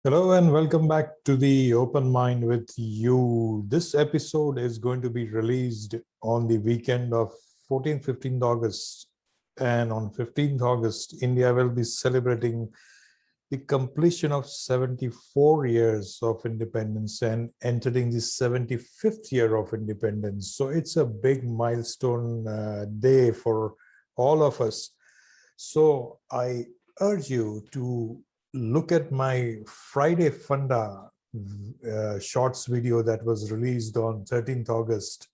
Hello and welcome back to the Open Mind with you. This episode is going to be released on the weekend of 14th, 15th August. And on 15th August, India will be celebrating the completion of 74 years of independence and entering the 75th year of independence. So it's a big milestone day for all of us. So I urge you to look at my Friday Funda shorts video that was released on 13th August.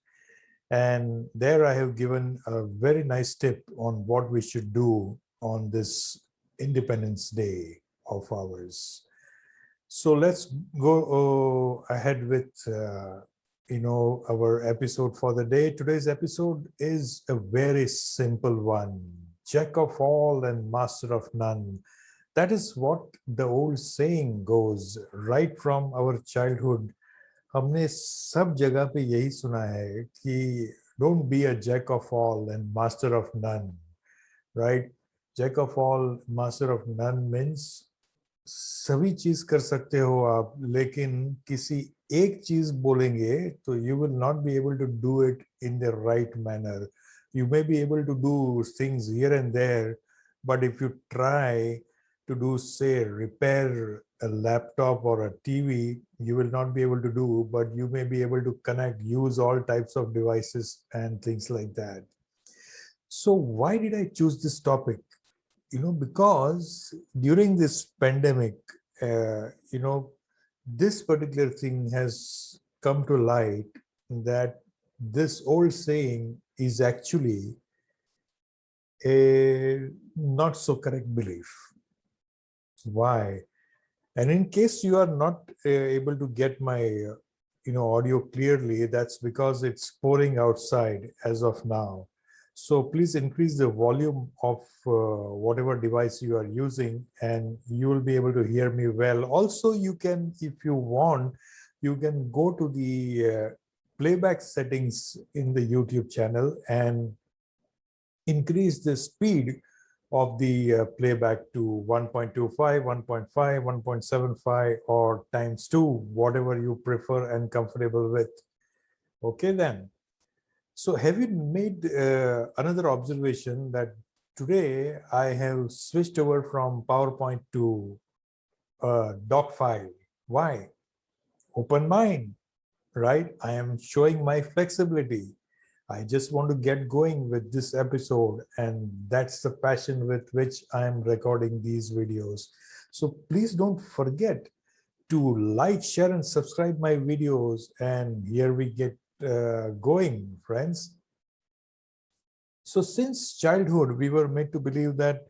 And there I have given a very nice tip on what we should do on this Independence Day of ours. So let's go ahead with our episode for the day. Today's episode is a very simple one. Jack of all and master of none. That is what the old saying goes right from our childhood. हमने सब जगह पे यही सुना है कि don't be a jack of all and master of none, right? Jack of all, master of none means सभी चीज कर सकते हो आप, लेकिन किसी एक चीज बोलेंगे तो you will not be able to do it in the right manner. You may be able to do things here and there, but if you try to do, say, repair a laptop or a TV, you will not be able to do, but you may be able to connect, use all types of devices and things like that. So why did I choose this topic? Because during this pandemic, this particular thing has come to light, that this old saying is actually a not so correct belief. Why? And in case you are not able to get my audio clearly, that's because it's pouring outside as of now. So please increase the volume of whatever device you are using, and you will be able to hear me well. Also, you can, if you want, you can go to the playback settings in the YouTube channel and increase the speed of the playback to 1.25, 1.5, 1.75, or times 2, whatever you prefer and comfortable with. Okay, then. So have you made another observation that today I have switched over from PowerPoint to doc file? Why? Open mind, right? I am showing my flexibility. I just want to get going with this episode, and that's the passion with which I am recording these videos. So please don't forget to like, share, and subscribe my videos. And here we get going, friends. So since childhood, we were made to believe that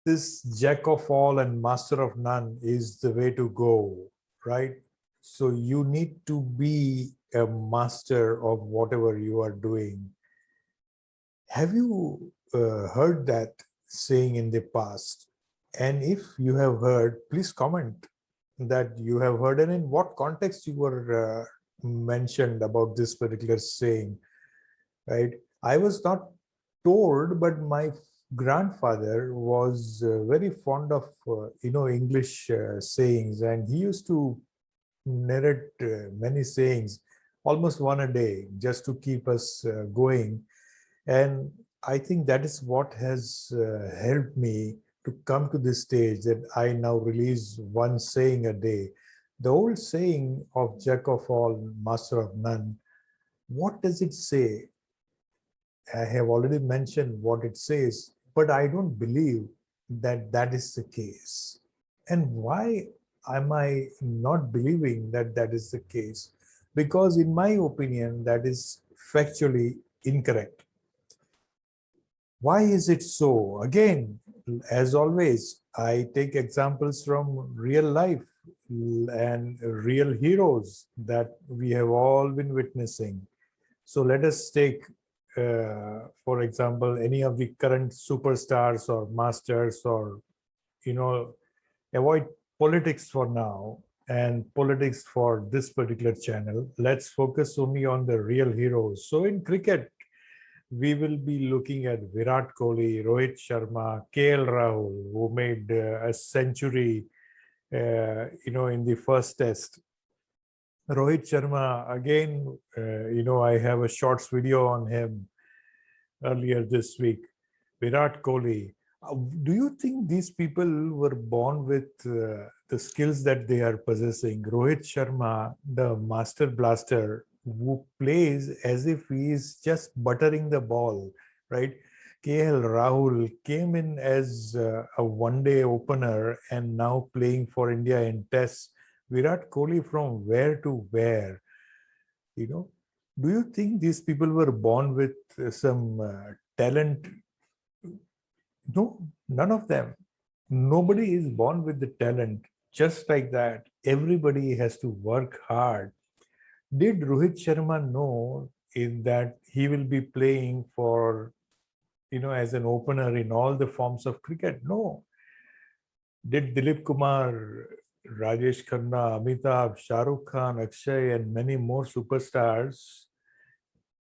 this jack of all and master of none is the way to go, right? So you need to be a master of whatever you are doing. Have you heard that saying in the past? And if you have heard, please comment that you have heard, and in what context you were mentioned about this particular saying, right? I was not told, but my grandfather was very fond of English sayings, and he used to narrate many sayings, almost one a day, just to keep us going. And I think that is what has helped me to come to this stage, that I now release one saying a day. The old saying of Jack of all, master of none, what does it say? I have already mentioned what it says, but I don't believe that that is the case. And why am I not believing that that is the case? Because in my opinion, that is factually incorrect. Why is it so? Again, as always, I take examples from real life and real heroes that we have all been witnessing. So let us take, for example, any of the current superstars or masters, or, avoid politics for now and politics for this particular channel. Let's focus only on the real heroes. So in cricket, we will be looking at Virat Kohli, Rohit Sharma, KL Rahul, who made a century in the first test. Rohit Sharma, again, I have a shorts video on him earlier this week. Virat Kohli. Do you think these people were born with the skills that they are possessing? Rohit Sharma, the master blaster, who plays as if he is just buttering the ball, right? KL Rahul came in as a one-day opener and now playing for India in tests. Virat Kohli from where to where? You know, do you think these people were born with some talent? No, none of them. Nobody is born with the talent just like that. Everybody has to work hard. Did Rohit Sharma know in that he will be playing for, as an opener in all the forms of cricket? No. Did Dilip Kumar, Rajesh Khanna, Amitabh, Shah Rukh Khan, Akshay, and many more superstars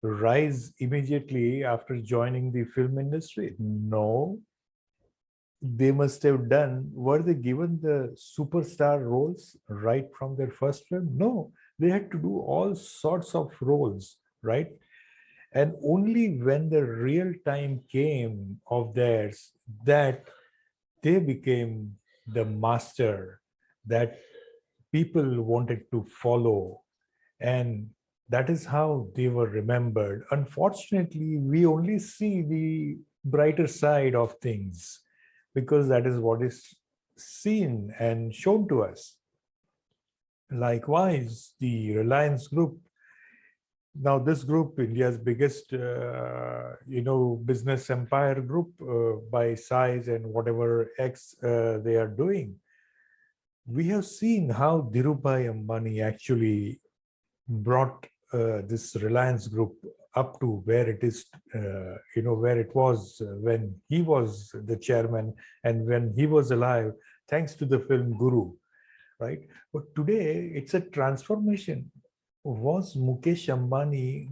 rise immediately after joining the film industry? No. They must have done, were they given the superstar roles right from their first film? No, they had to do all sorts of roles, right? And only when the real time came of theirs that they became the master that people wanted to follow. And that is how they were remembered. Unfortunately, we only see the brighter side of things because that is what is seen and shown to us. Likewise, the Reliance Group. Now, this group, India's biggest, business empire group by size and whatever X they are doing. We have seen how Dhirubhai Ambani actually brought this Reliance Group up to where it is, where it was when he was the chairman and when he was alive, thanks to the film Guru, right? But today it's a transformation. Was Mukesh Ambani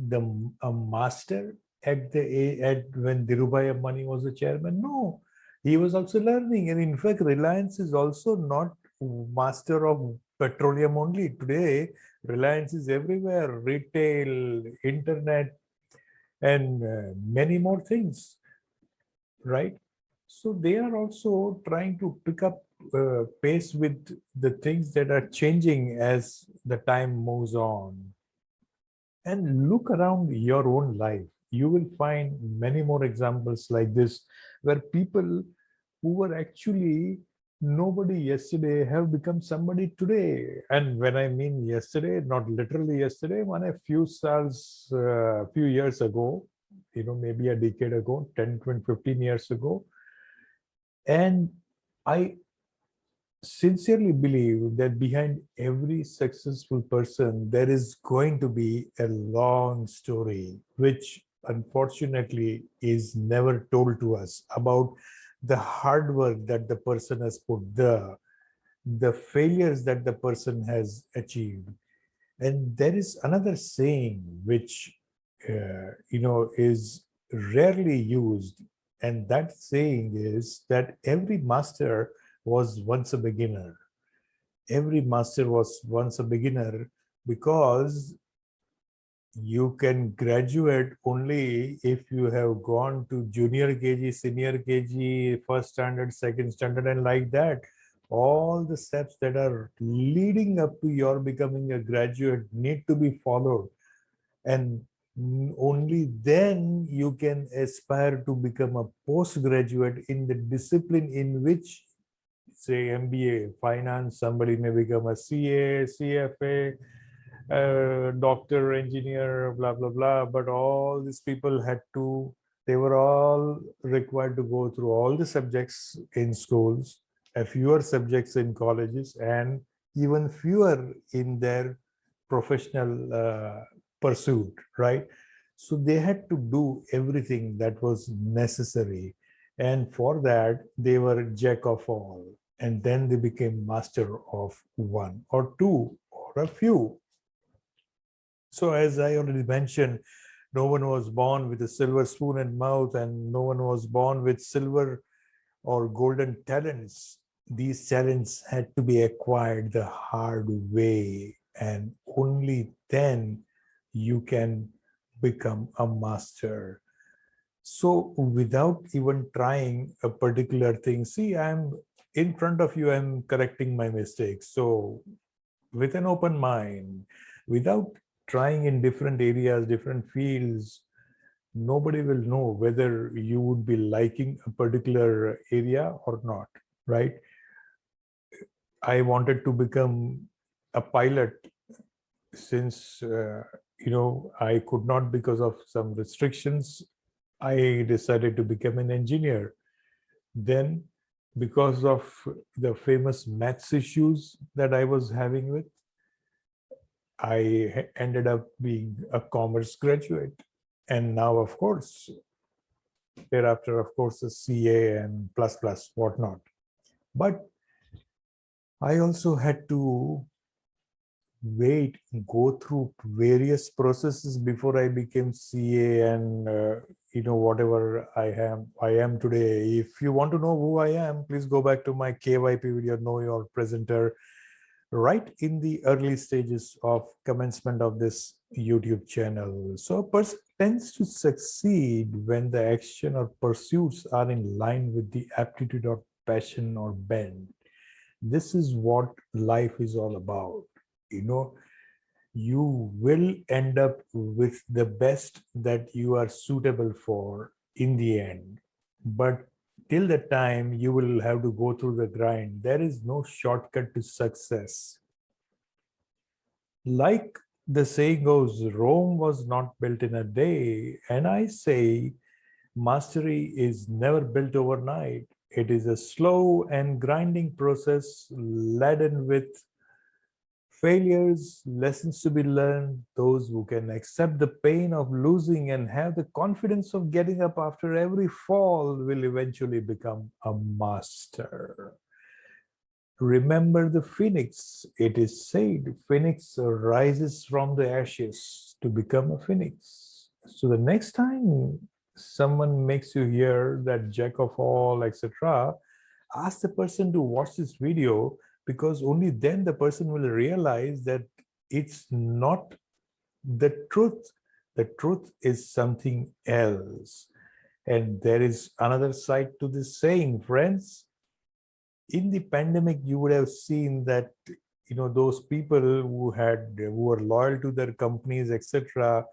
a master at when Dhirubhai Ambani was the chairman? No, he was also learning, and in fact, Reliance is also not master of petroleum only. Today, Reliance is everywhere: retail, internet, and many more things, right? So they are also trying to pick up pace with the things that are changing as the time moves on. And look around your own life. You will find many more examples like this where people who were actually nobody yesterday have become somebody today. And when I mean yesterday, not literally yesterday, when a few years ago, maybe a decade ago, 10, 20, 15 years ago. And I sincerely believe that behind every successful person, there is going to be a long story, which unfortunately is never told to us about the hard work that the person has put, the failures that the person has achieved. And there is another saying which, is rarely used. And that saying is that every master was once a beginner. Every master was once a beginner because you can graduate only if you have gone to junior KG, senior KG, first standard, second standard, and like that. All the steps that are leading up to your becoming a graduate need to be followed. And only then you can aspire to become a postgraduate in the discipline in which, say, MBA, finance, somebody may become a CA, CFA, doctor, engineer, blah, blah, blah. But all these people they were all required to go through all the subjects in schools, a fewer subjects in colleges, and even fewer in their professional pursuit, right? So they had to do everything that was necessary. And for that, they were jack of all. And then they became master of one or two or a few. So as I already mentioned, no one was born with a silver spoon in mouth, and no one was born with silver or golden talents. these talents had to be acquired the hard way, and only then you can become a master. So without even trying a particular thing, see, I'm in front of you, I'm correcting my mistakes. So with an open mind, without trying in different areas, different fields, nobody will know whether you would be liking a particular area or not, right? I wanted to become a pilot since, I could not because of some restrictions. I decided to become an engineer. Then, because of the famous maths issues that I was having with, I ended up being a commerce graduate. And now, of course, thereafter, of course, a CA and plus plus whatnot. But I also had to go through various processes before I became CA and whatever I am today. If you want to know who I am, please go back to my KYP video, Know Your Presenter, right in the early stages of commencement of this YouTube channel. So a person tends to succeed when the action or pursuits are in line with the aptitude or passion or bent. This is what life is all about. You will end up with the best that you are suitable for in the end. But till the time, you will have to go through the grind. There is no shortcut to success. Like the saying goes, Rome was not built in a day. And I say, mastery is never built overnight. It is a slow and grinding process laden with failures, lessons to be learned. Those who can accept the pain of losing and have the confidence of getting up after every fall will eventually become a master. Remember the phoenix. It is said, phoenix rises from the ashes to become a phoenix. So the next time someone makes you hear that jack of all, etc., ask the person to watch this video, because only then the person will realize that it's not the truth. The truth is something else. And there is another side to this saying, friends. In the pandemic, you would have seen that those people who were loyal to their companies, etc.,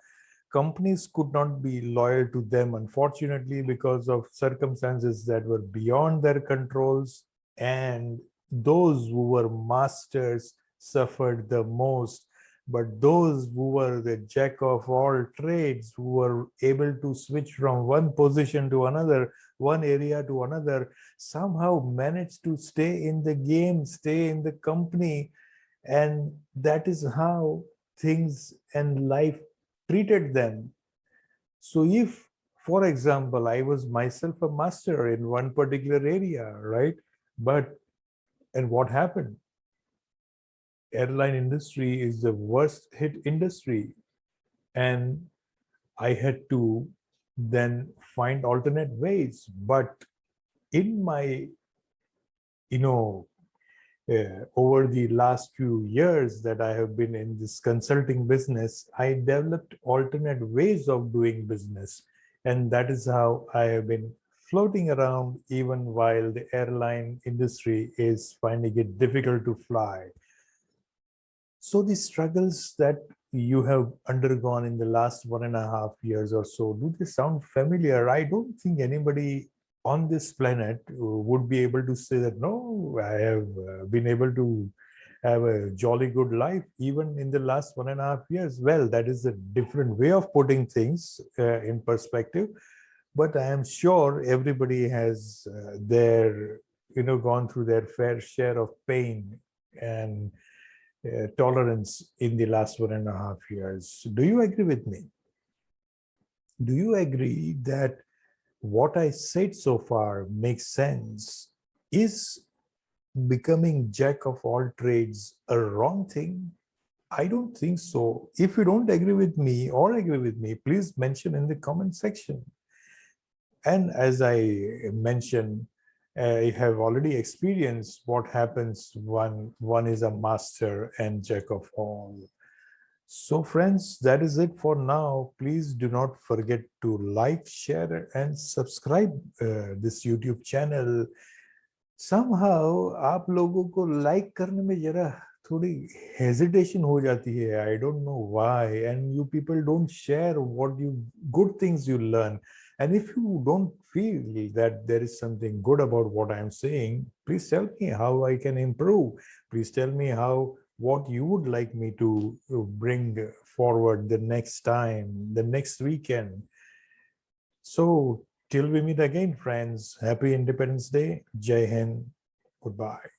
companies could not be loyal to them, unfortunately, because of circumstances that were beyond their controls. And those who were masters suffered the most. But those who were the jack of all trades, who were able to switch from one position to another, one area to another, somehow managed to stay in the game, stay in the company. And that is how things and life treated them. So if, for example, I was myself a master in one particular area, right? And what happened? Airline industry is the worst hit industry. And I had to then find alternate ways. But in my, over the last few years that I have been in this consulting business, I developed alternate ways of doing business. And that is how I have been floating around even while the airline industry is finding it difficult to fly. So the struggles that you have undergone in the last 1.5 years or so, do they sound familiar? I don't think anybody on this planet would be able to say that, no, I have been able to have a jolly good life even in the last 1.5 years. Well, that is a different way of putting things in perspective. But I am sure everybody has gone through their fair share of pain and tolerance in the last 1.5 years. Do you agree with me? Do you agree that what I said so far makes sense? Is becoming jack of all trades a wrong thing? I don't think so. If you don't agree with me or agree with me, please mention in the comment section. And as I mentioned, I have already experienced what happens when one is a master and jack of all. So friends, that is it for now. Please do not forget to like, share and subscribe this YouTube channel. Somehow आप लोगों को like करने में जरा थोड़ी hesitation हो जाती है. I don't know why. And you people don't share what you good things you learn. And if you don't feel that there is something good about what I am saying, please tell me how I can improve. Please tell me how what you would like me to bring forward the next time, the next weekend. So till we meet again, friends, happy Independence Day. Jai Hind. Goodbye.